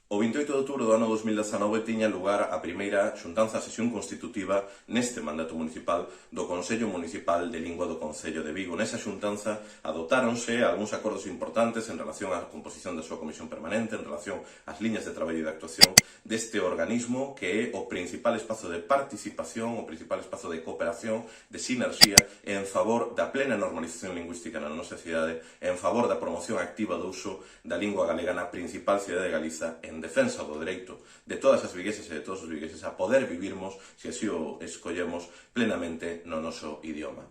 O 28 de outubro do ano 2019 tiña lugar a primeira xuntanza a sesión constitutiva neste mandato municipal do Consello Municipal de Lingua do Concello de Vigo. Nesa xuntanza adoptáronse algúns acordos importantes en relación á composición da súa comisión permanente, en relación ás liñas de traballo e de actuación deste organismo que é o principal espazo de participación, o principal espazo de cooperación, de sinerxía en favor da plena normalización lingüística na nosa cidade, en favor da promoción activa do uso da lingua galega na principal cidade de Galiza, en defensa do dereito de todas as vigueses e de todos os vigueses a poder vivirmos, se así o escollemos, plenamente no noso idioma.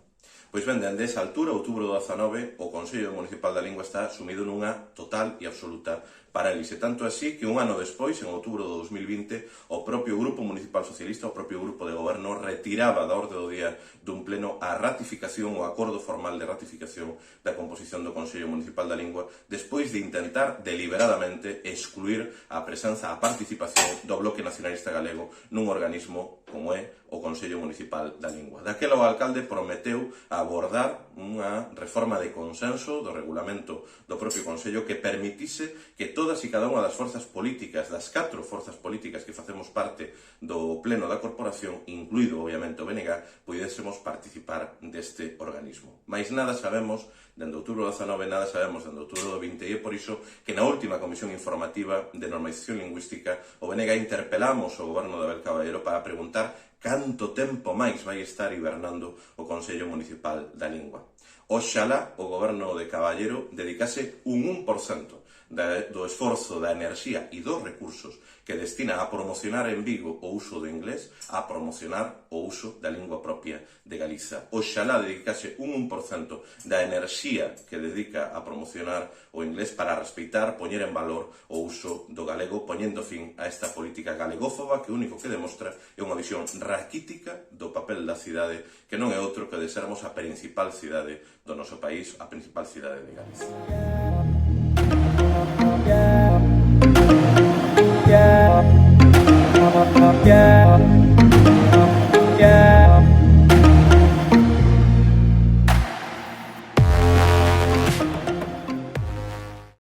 Pois ben, dende esa altura, outubro do 19, o Consello Municipal da Lingua está sumido nunha total e absoluta parálise. Tanto así que un ano despois, en outubro do 2020, o propio Grupo Municipal Socialista, o propio Grupo de Goberno, retiraba da orde do día dun pleno a ratificación, o acordo formal de ratificación da composición do Consello Municipal da Lingua, despois de intentar deliberadamente excluir a presenza, a participación do Bloque Nacionalista Galego nun organismo como é o Consello Municipal da Lingua. Daquela o alcalde prometeu abordar unha reforma de consenso do regulamento do propio Consello que permitise que todas e cada unha das forzas políticas, das 4 forzas políticas que facemos parte do pleno da corporación, incluído obviamente o BNG, pudésemos participar deste organismo. Mais nada sabemos dende outubro do 19, nada sabemos dende outubro do 20, e é por iso que na última comisión informativa de normalización lingüística o BNG interpelamos o goberno de Abel Caballero para preguntar canto tempo máis vai estar hibernando o Consello Municipal da Lingua. Oxalá o goberno de Caballero dedicase un 1% do esforzo, da enerxía e dos recursos que destina a promocionar en Vigo o uso do inglés, a promocionar o uso da lingua propia de Galiza. Oxalá dedicase un 1% da enerxía que dedica a promocionar o inglés para respeitar, poñer en valor o uso do galego, poñendo fin a esta política galegófoba que o único que demostra é unha visión raquítica do papel da cidade, que non é outro que de sermos a principal cidade do noso país, a principal cidade de Galiza.